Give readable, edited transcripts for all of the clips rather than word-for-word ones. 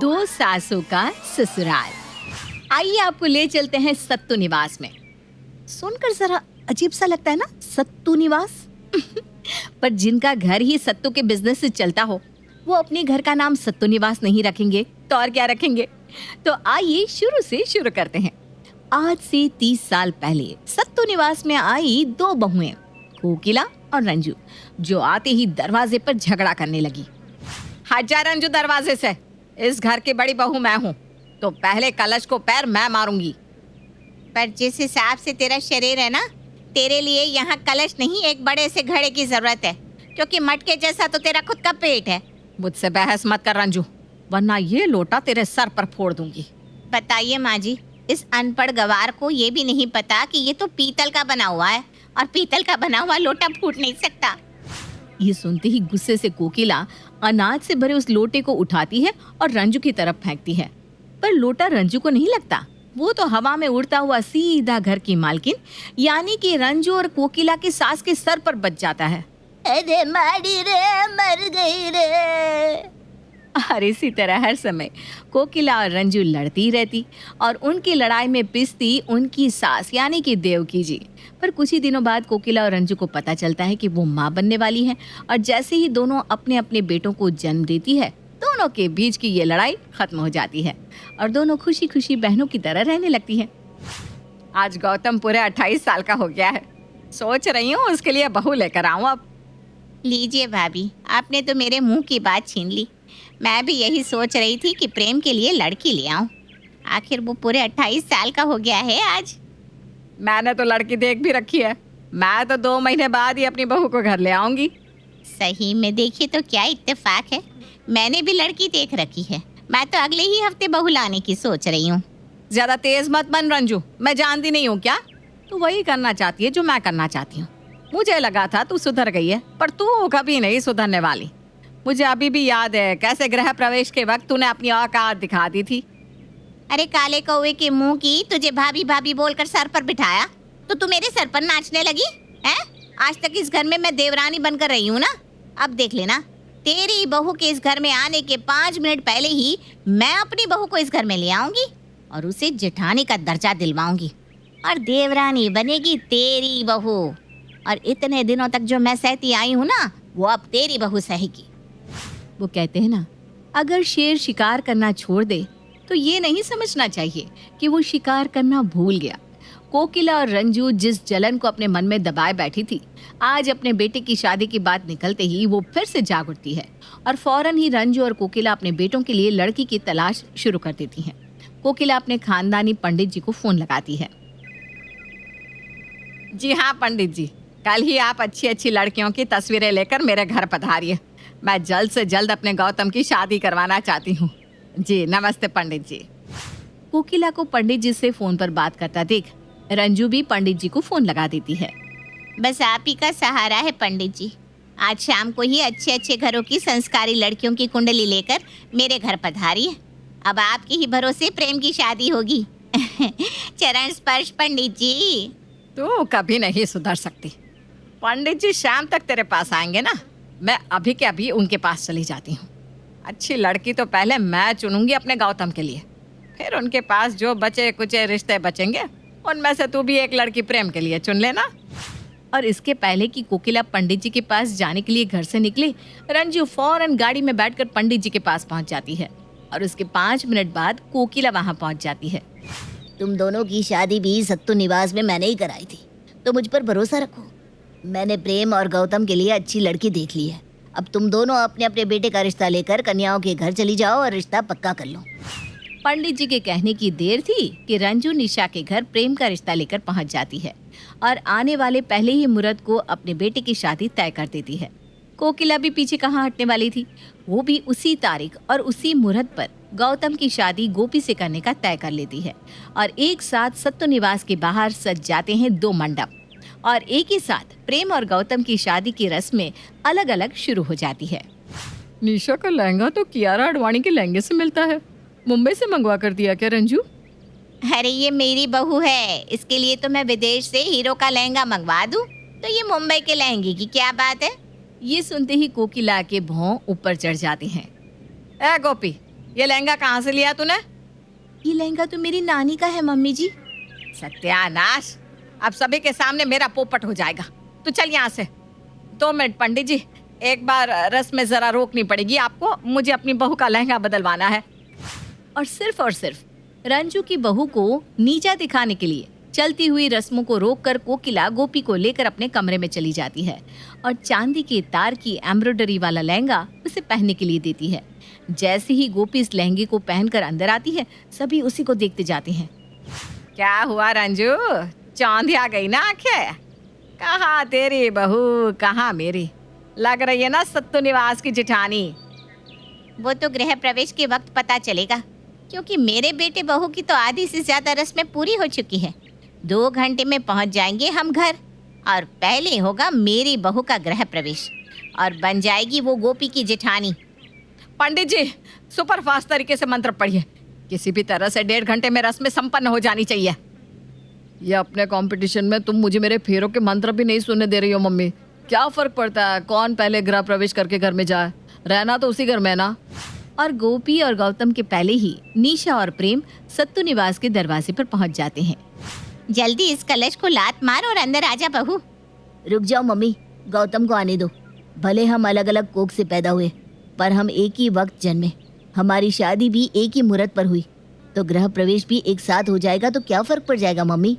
दो सासों का ससुराल। आइए आपको ले चलते हैं सत्तू निवास में। सुनकर जरा अजीब सा लगता है ना, सत्तू निवास। पर जिनका घर ही सत्तू के बिजनेस से चलता हो वो अपने घर का नाम सत्तू निवास नहीं रखेंगे तो और क्या रखेंगे। तो आइए शुरू से शुरू करते हैं। आज से 30 साल पहले सत्तू निवास में आई दो बहुएं, कोकिला और रंजू, जो आते ही दरवाजे पर झगड़ा करने लगी। हट जा रंजू दरवाजे से, इस घर की बड़ी बहू मैं हूँ, तो पहले कलश को पैर मैं मारूंगी। पर जिस हिसाब से तेरा शरीर है ना, तेरे लिए यहाँ कलश नहीं एक बड़े से घड़े की जरूरत है, क्योंकि मटके जैसा तो तेरा खुद का पेट है। मुझसे बहस मत कर रंजू, वरना ये लोटा तेरे सर पर फोड़ दूंगी। बताइए माँ जी, इस अनपढ़ गवार को ये भी नहीं पता कि ये तो पीतल का बना हुआ है और पीतल का बना हुआ लोटा फूट नहीं सकता। ये सुनते ही गुस्से से कोकिला अनाज से भरे उस लोटे को उठाती है और रंजू की तरफ फेंकती है। पर लोटा रंजू को नहीं लगता, वो तो हवा में उड़ता हुआ सीधा घर की मालकिन यानी कि रंजू और कोकिला की सास के सर पर बच जाता है। अरे मारी रे, मर गई रे। और इसी तरह हर समय कोकिला और रंजू लड़ती रहती और उनकी लड़ाई में पिसती उनकी सास यानी कि देवकी जी। पर कुछ ही दिनों बाद कोकिला और रंजू को पता चलता है कि वो माँ बनने वाली है, और जैसे ही दोनों अपने अपने बेटों को जन्म देती है, दोनों के बीच की ये लड़ाई खत्म हो जाती है और दोनों खुशी खुशी बहनों की तरह रहने लगती है। आज गौतम पूरे 28 साल का हो गया है, सोच रही हूँ उसके लिए बहू लेकर आऊँ अब। लीजिए भाभी, आपने तो मेरे मुंह की बात छीन ली। मैं भी यही सोच रही थी कि प्रेम के लिए लड़की ले आऊं। आखिर वो पूरे 28 साल का हो गया है आज। मैंने तो लड़की देख भी रखी है, मैं तो 2 महीने बाद ही अपनी बहू को घर ले आऊंगी। सही में देखिए तो क्या इत्तेफाक है, मैंने भी लड़की देख रखी है। मैं तो अगले ही हफ्ते बहू लाने की सोच रही हूँ। ज्यादा तेज मत बन रंजू, मैं जानती नहीं हूँ क्या तू वही करना चाहती है जो मैं करना चाहती हूँ। मुझे लगा था तू सुधर गई है, पर तू कभी नहीं सुधरने वाली। मुझे अभी भी याद है कैसे गृह प्रवेश के वक्त तूने अपनी औकात दिखा दी थी। अरे काले कौवे के मुंह की, तुझे भाभी भाभी बोलकर सर पर बिठाया तो तू मेरे सर पर नाचने लगी है। आज तक इस घर में मैं देवरानी बनकर रही हूँ ना, अब देख लेना, तेरी बहू के इस घर में आने के 5 मिनट पहले ही मैं अपनी बहू को इस घर में ले आऊंगी और उसे जेठानी का दर्जा दिलवाऊंगी और देवरानी बनेगी तेरी बहू। और इतने दिनों तक जो मैं सहती आई हूँ ना, वो अब तेरी बहू सहेगी। वो कहते हैं ना, अगर शेर शिकार करना छोड़ दे तो ये नहीं समझना चाहिए कि वो शिकार करना भूल गया। कोकिला और रंजू जिस जलन को अपने मन में दबाए बैठी थी, आज अपने बेटे की शादी की बात निकलते ही वो फिर से जाग उठती है और फौरन ही रंजू और कोकिला अपने बेटों के लिए लड़की की तलाश शुरू कर देती हैं। कोकिला अपने खानदानी पंडित जी को फोन लगाती है। जी हाँ पंडित जी, कल ही आप अच्छी अच्छी लड़कियों की तस्वीरें लेकर मेरे घर पधारिए। मैं जल्द से जल्द अपने गौतम की शादी करवाना चाहती हूँ। जी नमस्ते पंडित जी। कोकिला को पंडित जी से फोन पर बात करता देख रंजू भी पंडित जी को फोन लगा देती है। बस आप ही का सहारा है पंडित जी। आज शाम को ही अच्छे अच्छे घरों की संस्कारी लड़कियों की कुंडली लेकर मेरे घर पधारिए। अब आपके ही भरोसे प्रेम की शादी होगी। चरण स्पर्श पंडित जी। तू कभी नहीं सुधर सकती। पंडित जी शाम तक तेरे पास आएंगे ना, मैं अभी के अभी उनके पास चली जाती हूँ। अच्छी लड़की तो पहले मैं चुनूंगी अपने गौतम के लिए, फिर उनके पास जो बचे कुचे रिश्ते बचेंगे उनमें से तू भी एक लड़की प्रेम के लिए चुन लेना। और इसके पहले कि कोकिला पंडित जी के पास जाने के लिए घर से निकले, रंजू फौरन गाड़ी में बैठकर पंडित जी के पास पहुंच जाती है और उसके 5 मिनट बाद कोकिला वहां पहुंच जाती है। तुम दोनों की शादी भी सत्तू निवास में मैंने ही कराई थी, तो मुझ पर भरोसा रखो। मैंने प्रेम और गौतम के लिए अच्छी लड़की देख ली है। अब तुम दोनों अपने अपने बेटे का रिश्ता लेकर कन्याओं के घर चली जाओ और रिश्ता पक्का कर लो। पंडित जी के कहने की देर थी कि रंजू निशा के घर प्रेम का रिश्ता लेकर पहुंच जाती है और आने वाले पहले ही मुहूर्त को अपने बेटे की शादी तय कर देती है। कोकिला भी पीछे कहाँ हटने वाली थी, वो भी उसी तारीख और उसी मुहूर्त पर गौतम की शादी गोपी से करने का तय कर लेती है और एक साथ सत्तू निवास के बाहर सज जाते हैं 2 मंडप और एक ही साथ प्रेम और गौतम की शादी की रस्में अलग अलग शुरू हो जाती है। निशा का लहंगा तो कियारा आडवाणी के लहंगे से मिलता है, मुंबई से मंगवा कर दिया क्या रंजू? अरे ये मेरी बहू है, इसके लिए तो मैं विदेश से हीरो का लहंगा मंगवा दूं, तो ये मुंबई के लहंगे की क्या बात है। ये सुनते ही कोकिला के भौं ऊपर चढ़ जाते हैं। ए गोपी, ये लहंगा कहाँ से लिया तूने? ये लहंगा तो मेरी नानी का है मम्मी जी। सत्यानाश, अब सभी के सामने मेरा पोपट हो जाएगा। तू चल यहाँ से। 2 मिनट पंडित जी, एक बार रस्म जरा रोकनी पड़ेगी आपको, मुझे अपनी बहू का लहंगा बदलवाना है। और सिर्फ रंजू की बहू को नीचा दिखाने के लिए चलती हुई रस्मों को रोककर कोकिला गोपी को लेकर अपने कमरे में चली जाती है और चांदी के तार की एम्ब्रॉयडरी वाला लहंगा उसे पहनने के लिए देती है। जैसे ही गोपी इस लहंगे को पहनकर अंदर आती है, सभी उसी को देखते जाते हैं। क्या हुआ रंजू, चांदी आ गई ना आंखें? कहाँ तेरी बहू, कहाँ मेरी? लग रही है ना सत्तू निवास की जिठानी। वो तो गृह प्रवेश के वक्त पता चलेगा, क्योंकि मेरे बेटे बहू की तो आधी से ज्यादा रस्में पूरी हो चुकी है। 2 घंटे में पहुंच जाएंगे हम घर और पहले होगा मेरी बहू का गृह प्रवेश और बन जाएगी वो गोपी की जेठानी। पंडित जी, सुपर फास्ट तरीके से मंत्र पढ़िए। किसी भी तरह से 1.5 घंटे में रस्में संपन्न हो जानी चाहिए। ये अपने कंपटीशन में तुम मुझे मेरे फेरों के मंत्र भी नहीं सुनने दे रही हो मम्मी। क्या फर्क पड़ता है कौन पहले गृह प्रवेश करके घर में जाए, रहना तो उसी घर में ना। और गोपी और गौतम के पहले ही निशा और प्रेम सत्तू निवास के दरवाजे पर पहुंच जाते हैं। जल्दी इस कलश को लात मार और अंदर आजा बहू। रुक जाओ मम्मी, गौतम को आने दो। भले हम अलग अलग कोख से पैदा हुए, पर हम एक ही वक्त जन्मे। हमारी शादी भी एक ही मुहूर्त पर हुई, तो गृह प्रवेश भी एक साथ हो जाएगा तो क्या फर्क पड़ जाएगा मम्मी?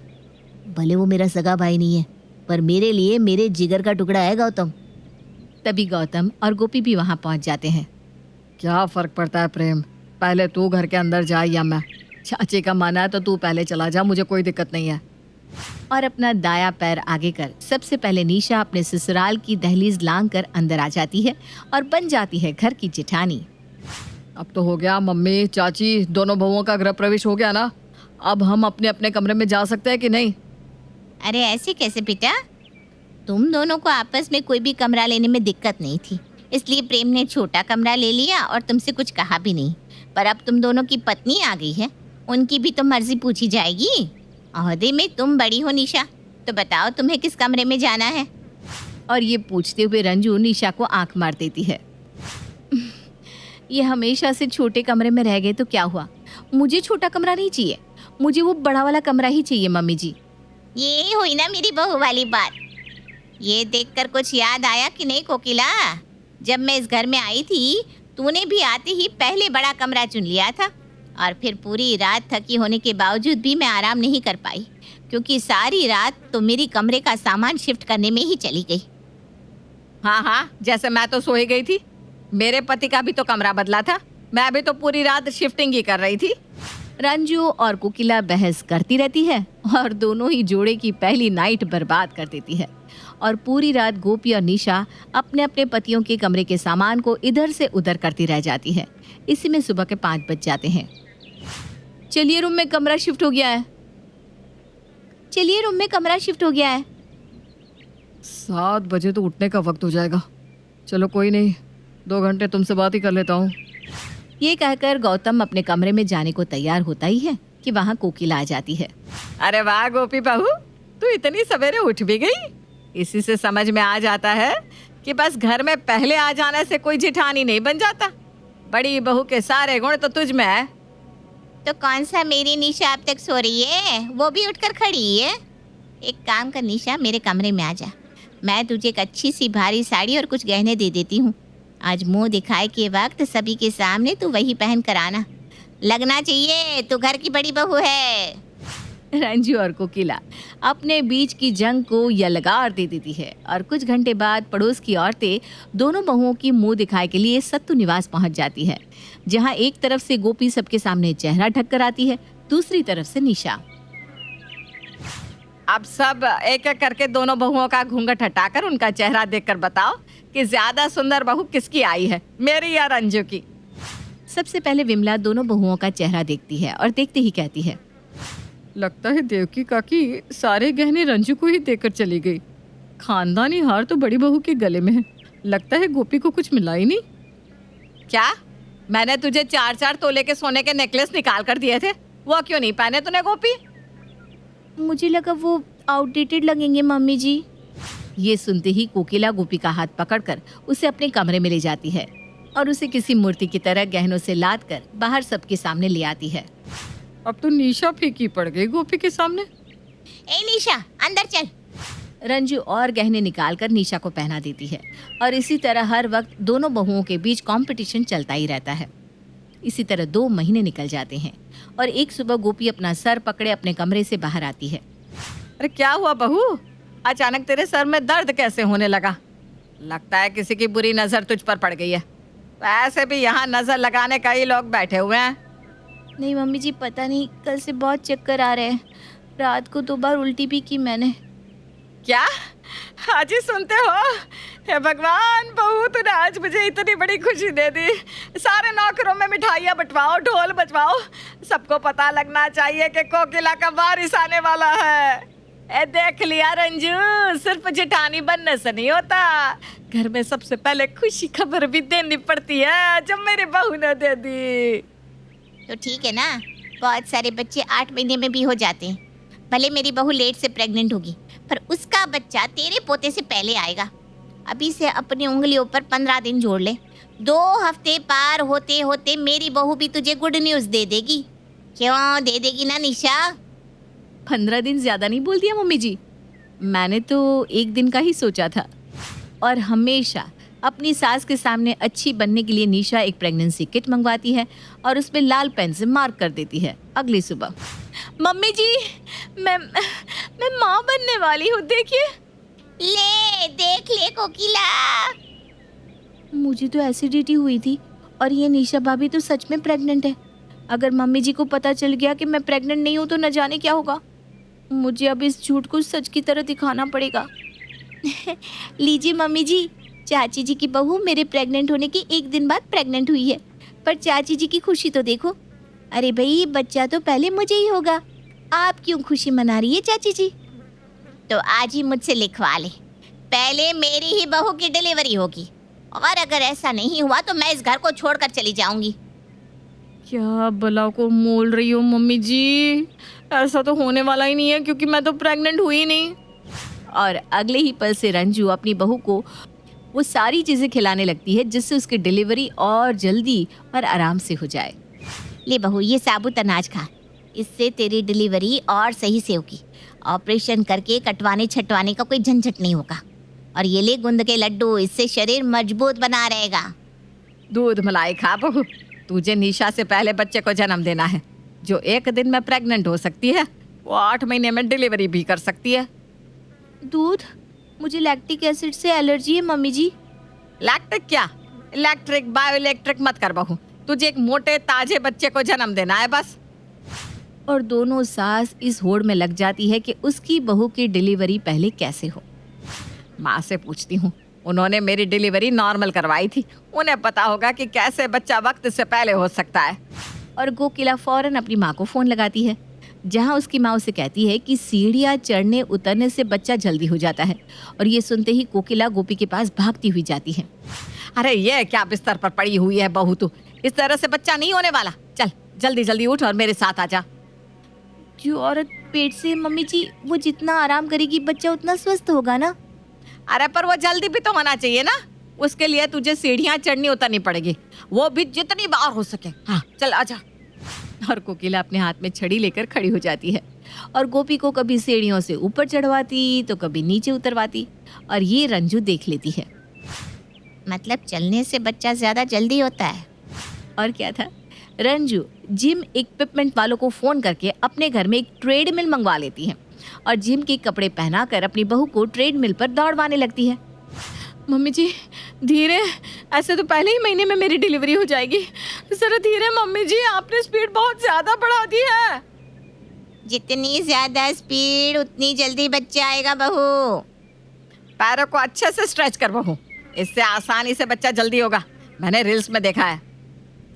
भले वो मेरा सगा भाई नहीं है, पर मेरे लिए मेरे जिगर का टुकड़ा है गौतम। तभी गौतम और गोपी भी वहां पहुंच जाते हैं। क्या फर्क पड़ता है प्रेम, पहले तू घर के अंदर जा या मैं? चाची का माना है तो तू पहले चला जा, मुझे कोई दिक्कत नहीं है। और अपना दाया पैर आगे कर सबसे पहले निशा अपने ससुराल की दहलीज लांग कर अंदर आ जाती है और बन जाती है घर की जेठानी। अब तो हो गया मम्मी चाची, दोनों बहुओं का गृह प्रवेश हो गया ना। अब हम अपने अपने कमरे में जा सकते हैं कि नहीं? अरे ऐसे कैसे बेटा, तुम दोनों को आपस में कोई भी कमरा लेने में दिक्कत नहीं थी, इसलिए प्रेम ने छोटा कमरा ले लिया और तुमसे कुछ कहा भी नहीं। पर अब तुम दोनों की पत्नी आ गई है, उनकी भी तो मर्जी पूछी जाएगी। ओहदे में तुम बड़ी हो निशा, तो बताओ तुम्हें किस कमरे में जाना है? और ये पूछते हुए रंजू निशा को आंख मार देती है। ये हमेशा से छोटे कमरे में रह गए तो क्या हुआ, मुझे छोटा कमरा नहीं चाहिए, मुझे वो बड़ा वाला कमरा ही चाहिए मम्मी जी। ये हुई ना मेरी बहू वाली बात। ये देखकर कुछ याद आया कि नहीं कोकिला? जब मैं इस घर में आई थी, तूने भी आते ही पहले बड़ा कमरा चुन लिया था और फिर पूरी रात थकी होने के बावजूद भी मैं आराम नहीं कर पाई, क्योंकि सारी रात तो मेरी कमरे का सामान शिफ्ट करने में ही चली गई। हाँ, जैसे मैं तो सोई गई थी। मेरे पति का भी तो कमरा बदला था, मैं भी तो पूरी रात शिफ्टिंग ही कर रही थी। रंजू और कोकिला बहस करती रहती है और दोनों ही जोड़े की पहली नाइट बर्बाद कर देती है। और पूरी रात गोपी और निशा अपने अपने पतियों के कमरे के सामान को इधर से उधर करती रह जाती है। इसी में सुबह के 5 बज जाते हैं। चलिए रूम में कमरा शिफ्ट हो गया है। 7 बजे तो उठने का वक्त हो जाएगा। चलो कोई नहीं, 2 घंटे तुमसे बात ही कर लेता हूँ। ये कहकर गौतम अपने कमरे में जाने को तैयार होता ही है कि वहाँ कोकिला आ जाती है। अरे वाह गोपी बहू, तू इतनी सवेरे उठ भी गई। इसी से समझ में आ जाता है कि बस घर में पहले आ जाने से कोई जेठानी नहीं बन जाता। बड़ी बहू के सारे गुण तो तुझ में है। तो कौन सा मेरी निशा अब तक सो रही है, वो भी उठकर खड़ी है? एक काम कर निशा, मेरे कमरे में आ जा। मैं तुझे एक अच्छी सी भारी साड़ी और कुछ गहने दे देती हूँ। आज मुंह दिखाए के वक्त सभी के सामने तू वही पहन कर आना। लगना चाहिए तू घर की बड़ी बहू है। रंजू और कोकिला अपने बीच की जंग को यलगार दे देती है और कुछ घंटे बाद पड़ोस की औरतें दोनों बहुओं की मुंह दिखाए के लिए सत्तू निवास पहुंच जाती है, जहां एक तरफ से गोपी सबके सामने चेहरा ढक कर आती है, दूसरी तरफ से निशा। अब सब एक एक करके दोनों बहुओं का घूंघट हटाकर उनका चेहरा देखकर बताओ कि ज्यादा सुंदर बहू किसकी आई है, मेरी या रंजू की। सबसे पहले विमला दोनों बहुओं का चेहरा देखती है और देखते ही कहती है, लगता है देवकी काकी सारे गहने रंजू को ही देकर चली गई। खानदानी हार तो बड़ी बहू के गले में है, लगता है गोपी को कुछ मिला ही नहीं। क्या? मैंने तुझे 4-4 तोले के सोने के नेकलेस निकाल कर दिए थे, वो क्यों नहीं पहने तूने गोपी? मुझे लगा वो आउटडेटेड लगेंगे मम्मी जी। ये सुनते ही कोकिला गोपी का हाथ पकड़कर उसे अपने कमरे में ले जाती है। और उसे किसी मूर्ति की तरह गहनों से लाद कर बाहर सबके सामने ले आती है। अब तो निशा फीकी पड़ गई गोपी के सामने। ए निशा, अंदर चल। रंजू और गहने निकालकर निशा को पहना देती है और इसी तरह हर वक्त दोनों बहुओं के बीच कंपटीशन चलता ही रहता है। इसी तरह 2 महीने निकल जाते हैं और एक सुबह गोपी अपना सर पकड़े अपने कमरे से बाहर आती है। अरे क्या हुआ बहू, अचानक तेरे सर में दर्द कैसे होने लगा? लगता है किसी की बुरी नजर तुझ पर पड़ गई है। वैसे भी यहाँ नजर लगाने का ही लोग बैठे हुए हैं। नहीं मम्मी जी, पता नहीं कल से बहुत चक्कर आ रहे हैं। रात को 2 बार उल्टी भी की मैंने। क्या आज ही सुनते हो? हे भगवान, बहू तूने आज मुझे इतनी बड़ी खुशी दे दी। सारे नौकरों में मिठाइयाँ बंटवाओ, ढोल बजवाओ, सबको पता लगना चाहिए कि कोकिला का वारिस आने वाला है। ए देख लिया रंजू, सिर्फ जेठानी बनने से नहीं होता, घर में सबसे पहले खुशी खबर भी देनी पड़ती है, जो मेरी बहू ने दे दी। तो ठीक है ना, बहुत सारे बच्चे 8 महीने में भी हो जाते हैं। भले मेरी बहू लेट से प्रेग्नेंट होगी, पर उसका बच्चा तेरे पोते से पहले आएगा। अभी से अपनी उंगलियों पर 15 दिन जोड़ ले। 2 हफ्ते पार होते होते मेरी बहू भी तुझे गुड न्यूज़ दे देगी। क्यों दे देगी ना निशा? 15 दिन ज्यादा नहीं बोल दिया मम्मी जी? मैंने तो 1 दिन का ही सोचा था। और हमेशा अपनी सास के सामने अच्छी बनने के लिए निशा एक प्रेगनेंसी किट मंगवाती है और उसमें लाल पेन से मार्क कर देती है। अगली सुबह, मम्मी जी मैं माँ बनने वाली हूँ, देखिए। ले देख ले कोकिला। मुझे तो एसिडिटी हुई थी और ये निशा भाभी तो सच में प्रेग्नेंट है। अगर मम्मी जी को पता चल गया कि मैं प्रेग्नेंट नहीं हूँ तो न जाने क्या होगा। मुझे अब इस झूठ को सच की तरह दिखाना पड़ेगा। लीजिए मम्मी जी, चाची जी की बहू मेरे प्रेग्नेंट होने के 1 दिन बाद प्रेग्नेंट हुई है, पर चाची जी की खुशी तो देखो। अरे भाई, बच्चा तो पहले मुझे ही होगा, आप क्यों खुशी मना रही है चाची जी? तो आज ही मुझसे लिखवा ले, पहले मेरी ही बहू की डिलीवरी होगी, और अगर ऐसा नहीं हुआ तो मैं इस घर को छोड़कर चली जाऊंगी। क्या भला को मोल रही हो मम्मी जी? ऐसा तो होने वाला ही नहीं है, क्योंकि मैं तो प्रेग्नेंट हुई नहीं। और अगले ही पल से रंजू अपनी बहू को वो सारी चीज़ें खिलाने लगती है जिससे उसकी डिलीवरी और जल्दी और आराम से हो जाए। ले बहू, ये साबुत अनाज खा, इससे तेरी डिलीवरी और सही से होगी। ऑपरेशन करके कटवाने छटवाने का कोई झंझट नहीं होगा। और ये ले गुंद के लड्डू, इससे शरीर मजबूत बना रहेगा। दूध मलाई खा बहू, तुझे निशा से पहले बच्चे को जन्म देना है। जो 1 दिन में प्रेग्नेंट हो सकती है, वो 8 महीने में डिलीवरी भी कर सकती है। दूध? मुझे लैक्टिक एसिड से एलर्जी है मम्मी जी। लैक्टिक क्या, इलेक्ट्रिक बायो इलेक्ट्रिक मत कर बहू, तुझे एक मोटे ताजे बच्चे को जन्म देना है बस। और दोनों सास इस होड़ में लग जाती है कि उसकी बहू की डिलीवरी पहले कैसे हो। माँ से पूछती हूँ, उन्होंने मेरी डिलीवरी नॉर्मल करवाई थी, उन्हें पता होगा कि कैसे बच्चा वक्त से पहले हो सकता है। और कोकिला फौरन अपनी माँ को फ़ोन लगाती है, जहाँ उसकी माँ उसे कहती है कि सीढ़ियाँ चढ़ने उतरने से बच्चा जल्दी हो जाता है। और ये सुनते ही कोकिला गोपी के पास भागती हुई जाती है। अरे ये क्या बिस्तर पर पड़ी हुई है बहू तू, इस तरह से बच्चा नहीं होने वाला। चल जल्दी जल्दी उठ और मेरे साथ आ जा। जो औरत पेट से मम्मी जी, वो जितना आराम करेगी बच्चा उतना स्वस्थ होगा ना। अरे पर वो जल्दी भी तो होना चाहिए ना, उसके लिए तुझे सीढ़ियाँ चढ़नी उतरनी पड़ेगी, वो भी जितनी बार हो सके। हाँ चल आजा। और कोकिला अपने हाथ में छड़ी लेकर खड़ी हो जाती है और गोपी को कभी सीढ़ियों से ऊपर चढ़वाती तो कभी नीचे उतरवाती। और ये रंजू देख लेती है। मतलब चलने से बच्चा ज्यादा जल्दी होता है। और क्या था, रंजू जिम इक्विपमेंट वालों को फ़ोन करके अपने घर में एक ट्रेडमिल मंगवा लेती है और जिम के कपड़े पहनाकर अपनी बहू को ट्रेडमिल पर दौड़वाने लगती है। मम्मी जी धीरे, ऐसे तो पहले ही महीने में मेरी डिलीवरी हो जाएगी, जरा धीरे मम्मी जी, आपने स्पीड बहुत ज्यादा बढ़ा दी है। जितनी ज्यादा स्पीड उतनी जल्दी बच्चा आएगा बहू। पैरों को अच्छे से स्ट्रेच कर बहू, इससे आसानी से बच्चा जल्दी होगा, मैंने रील्स में देखा है।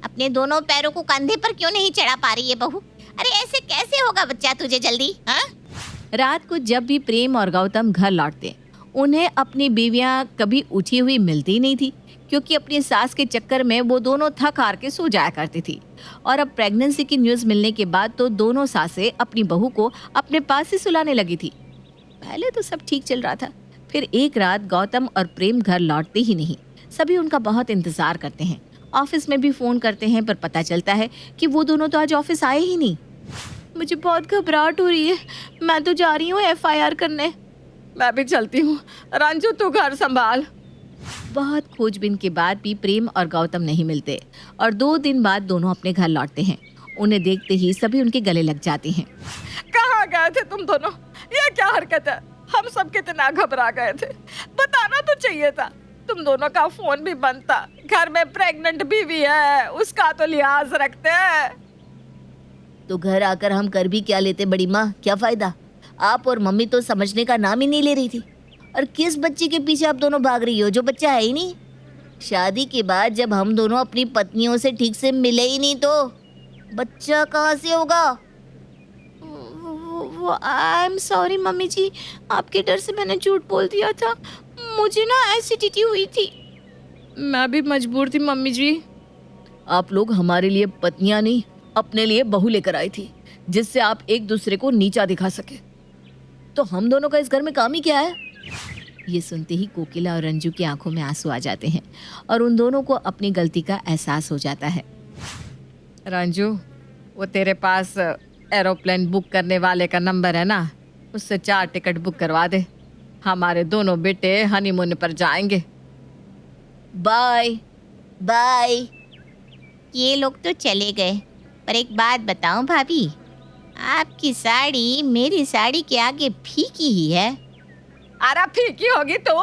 अपने दोनों पैरों को कंधे पर क्यों नहीं चढ़ा पा रही है बहू? अरे ऐसे कैसे होगा बच्चा तुझे जल्दी? हाँ, रात को जब भी प्रेम और गौतम घर लौटते, उन्हें अपनी बीवियां कभी उठी हुई मिलती नहीं थी, क्योंकि अपनी सास के चक्कर में वो दोनों थक हार के सो जाया करती थी। और अब प्रेगनेंसी की न्यूज़ मिलने के बाद तो दोनों सासें अपनी बहू को अपने पास ही सुलाने लगी थी। पहले तो सब ठीक चल रहा था, फिर एक रात गौतम और प्रेम घर लौटते ही नहीं। सभी उनका बहुत इंतजार करते हैं ऑफिस में भी फोन करते हैं पर पता चलता है कि वो दोनों तो आज ऑफिस आए ही नहीं। मुझे बहुत घबराहट हो रही है, मैं तो जा रही हूँ FIR करने। मैं भी चलती हूँ, रंजू तू घर संभाल। बहुत खोजबीन के बाद भी प्रेम और गौतम नहीं मिलते और 2 दिन बाद दोनों अपने घर लौटते हैं। उन्हें देखते ही सभी उनके गले लग जाते हैं। कहाँ गए थे तुम दोनों? ये क्या हरकत है? हम सब कितना घबरा गए थे, बताना तो चाहिए था। तुम दोनों का फोन भी बंद था, घर में प्रेग्नेंट बीवी है, उसका तो लिहाज रखते हैं। तो घर आकर हम कर भी क्या लेते बड़ी माँ, क्या फायदा? आप और मम्मी तो समझने का नाम ही नहीं ले रही थी। और किस बच्चे के पीछे आप दोनों भाग रही हो जो बच्चा है ही नहीं? शादी के बाद जब हम दोनों अपनी पत्नियों से ठीक से मिले ही नहीं तो बच्चा कहाँ से होगा? वो आई एम सॉरी मम्मी जी, आपके डर से मैंने झूठ बोल दिया था। मुझे ना एसिडिटी हुई थी। मैं भी मजबूर थी मम्मी जी। आप लोग हमारे लिए पत्नियां नहीं, अपने लिए बहू लेकर आई थी, जिससे आप एक दूसरे को नीचा दिखा सके। तो हम दोनों का इस घर में काम ही क्या है? ये सुनते ही कोकिला और रंजू की आंखों में आंसू आ जाते हैं और उन दोनों को अपनी गलती का एहसास हो जाता है। रंजू, वो तेरे पास एरोप्लेन बुक करने वाले का नंबर है ना, उससे 4 टिकट बुक करवा दे। हमारे दोनों बेटे हनीमून पर जाएंगे। Bye bye. ये लोग तो चले गए, पर एक बात बताऊं भाभी, आपकी साड़ी मेरी साड़ी के आगे फीकी ही है। अरे फीकी होगी तो